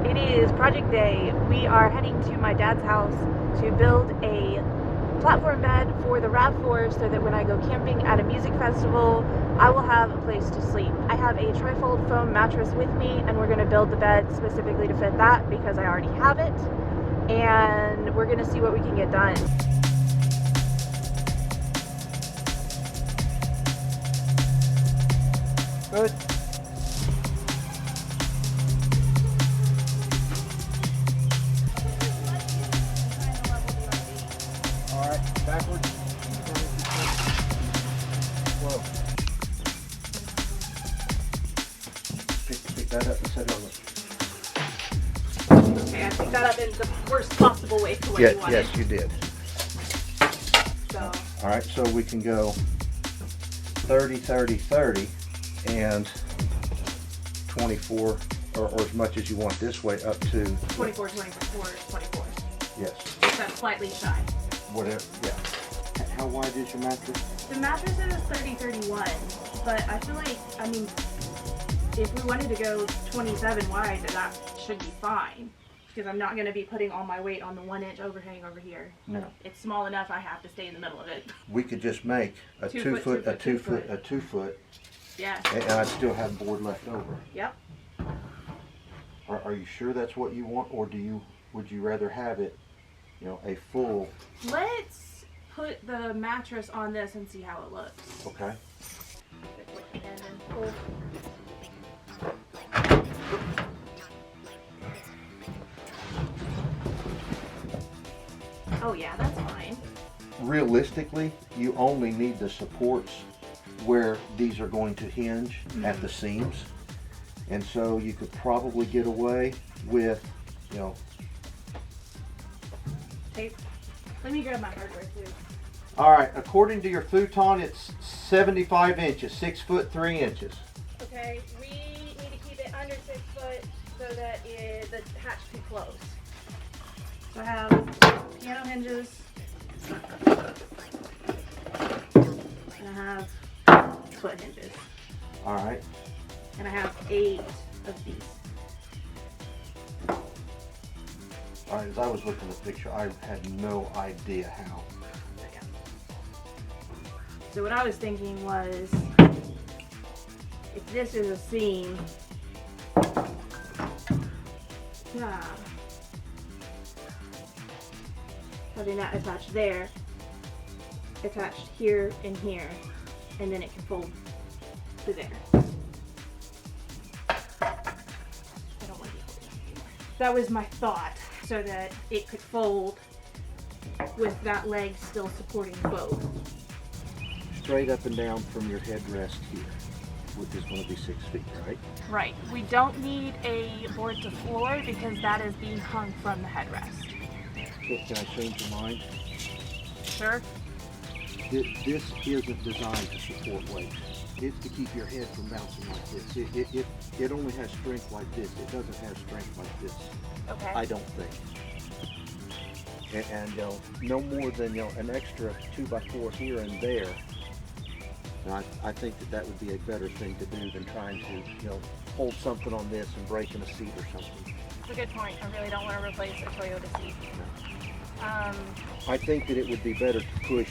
It is project day. We are heading to my dad's house to build a platform bed for the Rav4 so that when I go camping at a music festival, I will have a place to sleep. I have a trifold foam mattress with me, and we're going to build the bed specifically to fit that because I already have it, and we're going to see what we can get done. Good. All right, backwards. Whoa. Pick that up and set it on the... Okay, I picked that up in the worst possible way for what you wanted. Yes, you did. So. All right, so we can go 30, 30, 30, and 24, or as much as you want this way, up to 24, 24, 24. Yes. That's slightly shy. Whatever. Yeah. How wide is your mattress? The mattress is 30, 31, but I feel like, I mean, if we wanted to go 27 wide, that should be fine. Because I'm not going to be putting all my weight on the 1-inch overhang over here. No. It's small enough I have to stay in the middle of it. We could just make a 2 foot, a 2 foot. Yeah. And I'd still have board left over. Yep. Are you sure that's what you want, or would you rather have it, you know, a full? Let's put the mattress on this and see how it looks. Okay. And then pull. Oh yeah, that's fine. Realistically, you only need the supports where these are going to hinge at the seams, and so you could probably get away with, you know, Tape. Let me grab my hardware too. all right, according to your futon, it's 75 inches, 6 foot 3 inches. Okay, we need to keep it under 6 foot so that the hatch can close. So I have piano hinges, and I have foot hinges, All right. and I have 8 of these. All right, as I was looking at the picture, I had no idea how. So what I was thinking was, if this is a seam, having that attached there, attached here and here, and then it can fold to there. I don't want to be holding it anymore. That was my thought, so that it could fold with that leg still supporting both. Straight up and down from your headrest here, which is going to be 6 feet, right? Right. We don't need a board to floor because that is being hung from the headrest. Can I change your mind? Sure. This isn't designed to support weight. It's to keep your head from bouncing like this. It only has strength like this. It doesn't have strength like this. Okay. I don't think. And you know, no more than, you know, an extra 2x4 here and there. Now, I think that would be a better thing to do than trying to, you know, hold something on this and breaking a seat or something. That's a good point. I really don't want to replace a Toyota seat. I think that it would be better to push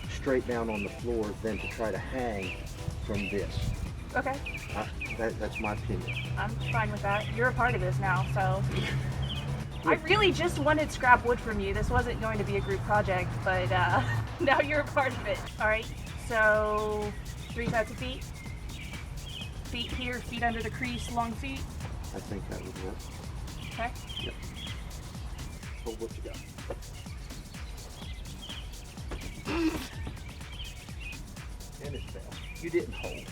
straight down on the floor than to try to hang from this. Okay. That's my opinion. I'm fine with that. You're a part of this now, so. I really just wanted scrap wood from you. This wasn't going to be a group project, but now you're a part of it. All right. So 3 sets of feet. Feet here, feet under the crease, long feet. I think that would work. Okay. Yep. So what you got? And it fell. You didn't hold.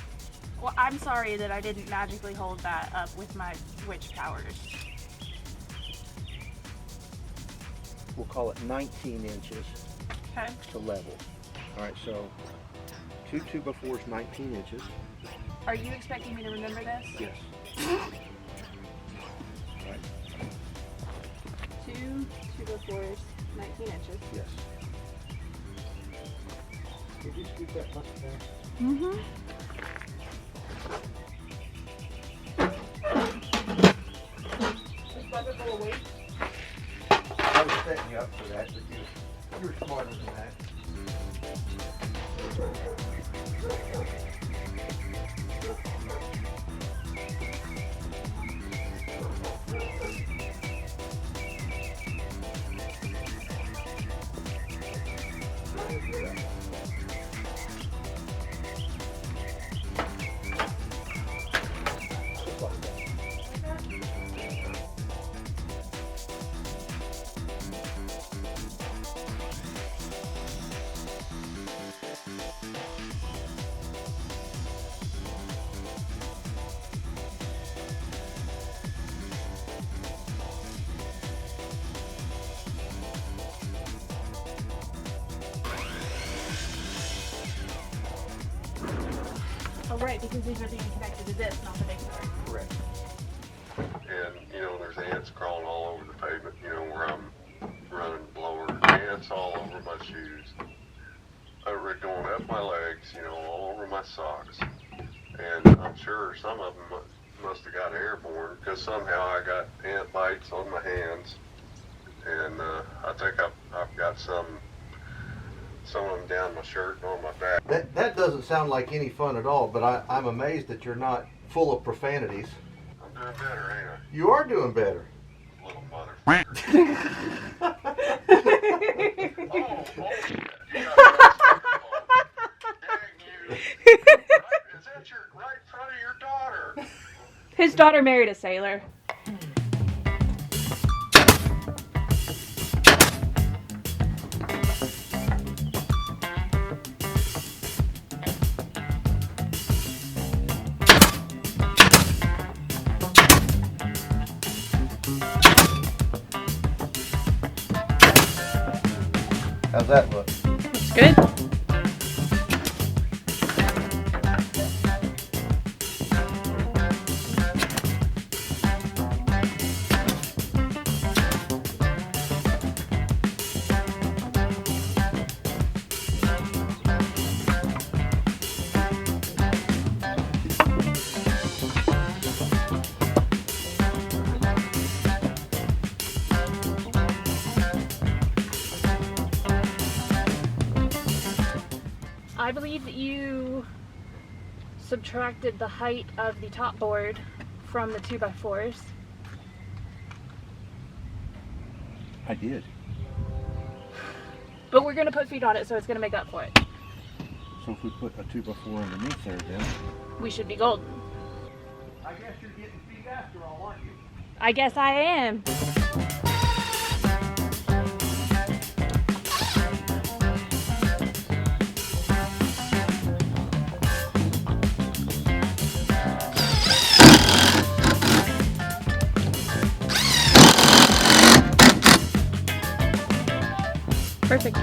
Well, I'm sorry that I didn't magically hold that up with my witch powers. We'll call it 19 inches Okay. to level. All right, so 2 2x4s, 19 inches. Are you expecting me to remember this? Yes. Right. 2 2x4s, 19 inches. Yes. Could you scoot that button down? Mm-hmm. This button weight? I was setting you up for that, but you're smarter than that. Oh, right, because these are being connected to this, not the big door. Correct. And, you know, there's ants crawling all over the pavement, you know, where I'm running blower. Ants all over my shoes. Over going up my legs, you know, all over my socks. And I'm sure some of them must have got airborne because somehow I got ant bites on my hands. And I think I've got some of them down my shirt and on my back. That doesn't sound like any fun at all, but I'm amazed that you're not full of profanities. I'm doing better, ain't I? You are doing better. Little motherfucker. Oh, shit. You got a dang you. Is that right in front of your daughter? His daughter married a sailor. How's that look? It's good. I believe that you subtracted the height of the top board from the 2x4s. I did. But we're going to put feet on it, so it's going to make up for it. So if we put a 2x4 underneath there, then We should be golden. I guess you're getting feet after all, aren't you? I guess I am. Perfect.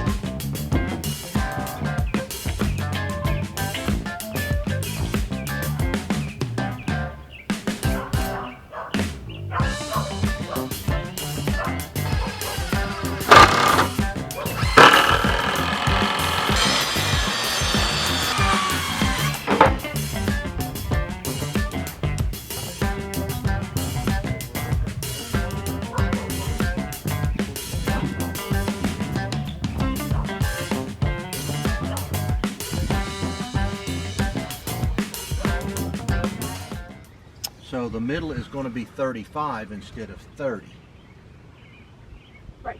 So the middle is going to be 35 instead of 30. Right.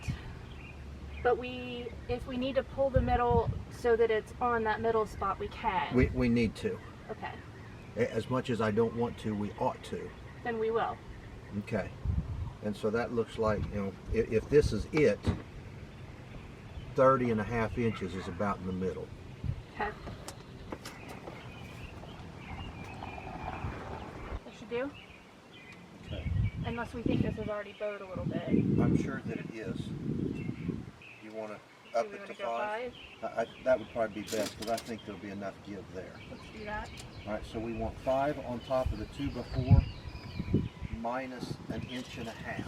But if we need to pull the middle so that it's on that middle spot, we can. We need to. Okay. As much as I don't want to, we ought to. Then we will. Okay. And so that looks like, you know, if this is it, 30.5 inches is about in the middle. Okay. That should do. Okay. Unless we think this is already bowed a little bit. I'm sure that it is. You want to up Do we it want to to go 5? that would probably be best because I think there'll be enough give there. Let's do that. All right, so we want 5 on top of the 2x4 minus 1.5 inches. Okay.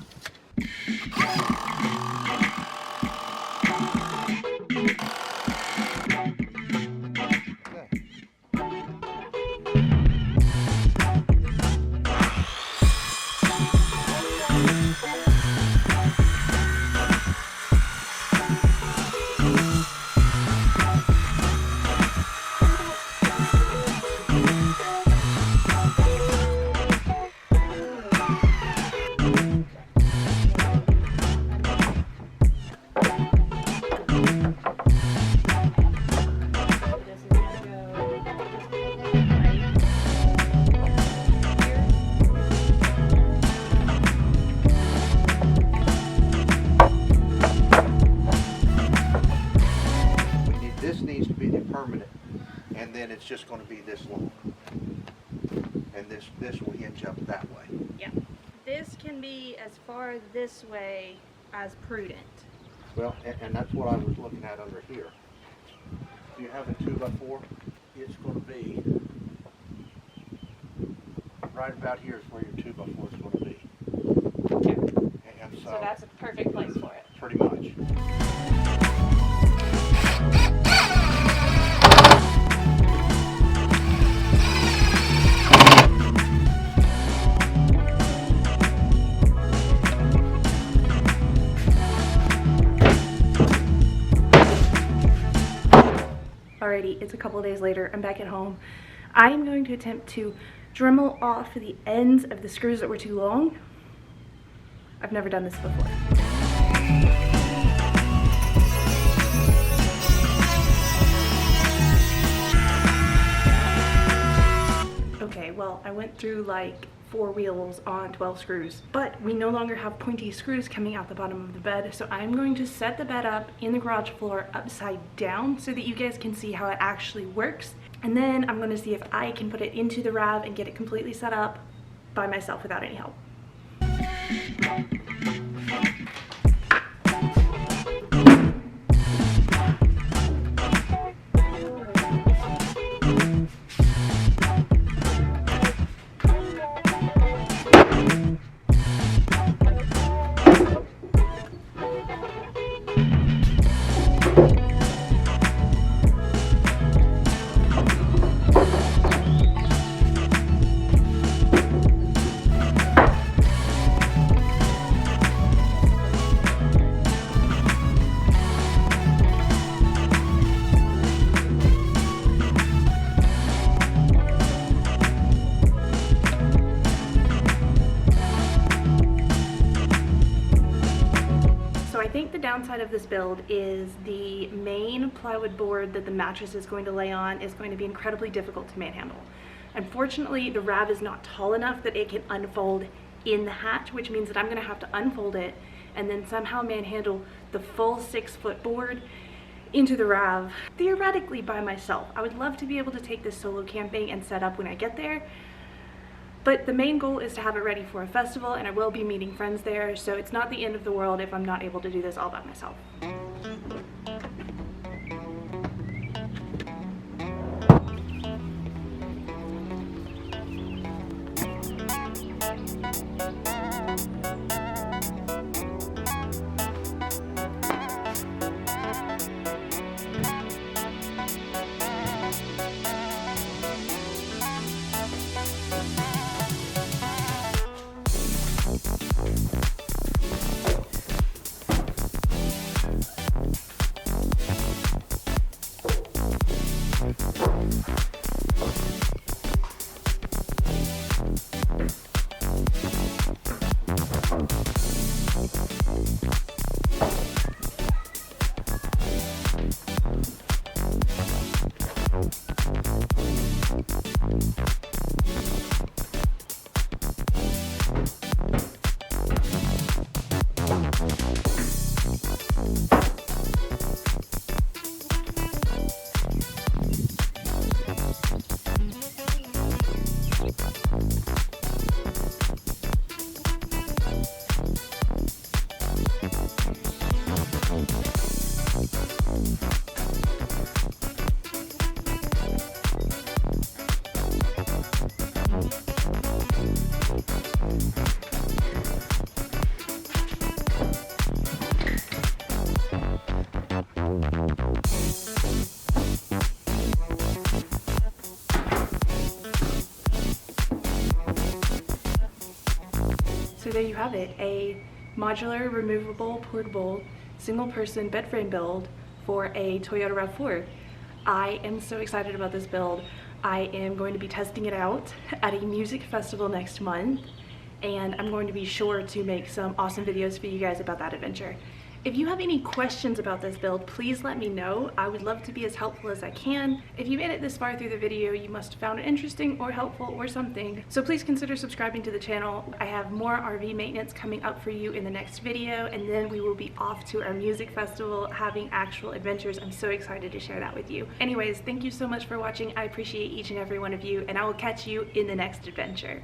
it's just going to be this long. And this will hinge up that way. Yeah. This can be as far this way as prudent. Well, and that's what I was looking at under here. Do you have a 2x4? It's going to be right about here is where your 2x4 is going to be. Okay. And So that's a perfect place for it. pretty much. Alrighty, it's a couple days later. I'm back at home. I am going to attempt to Dremel off the ends of the screws that were too long. I've never done this before. Okay, well, I went through like 4 wheels on 12 screws, but we no longer have pointy screws coming out the bottom of the bed, so I'm going to set the bed up in the garage floor upside down so that you guys can see how it actually works, and then I'm going to see if I can put it into the Rav and get it completely set up by myself without any help. I think the downside of this build is the main plywood board that the mattress is going to lay on is going to be incredibly difficult to manhandle. Unfortunately, the Rav is not tall enough that it can unfold in the hatch, which means that I'm going to have to unfold it and then somehow manhandle the full 6-foot board into the Rav, theoretically by myself. I would love to be able to take this solo camping and set up when I get there, but the main goal is to have it ready for a festival, and I will be meeting friends there, so it's not the end of the world if I'm not able to do this all by myself. So there you have it, a modular, removable, portable, single-person bed frame build for a Toyota Rav4. I am so excited about this build. I am going to be testing it out at a music festival next month, and I'm going to be sure to make some awesome videos for you guys about that adventure. If you have any questions about this build, please let me know. I would love to be as helpful as I can. If you made it this far through the video, you must have found it interesting or helpful or something. So please consider subscribing to the channel. I have more RV maintenance coming up for you in the next video, and then we will be off to our music festival having actual adventures. I'm so excited to share that with you. Anyways, thank you so much for watching. I appreciate each and every one of you, and I will catch you in the next adventure.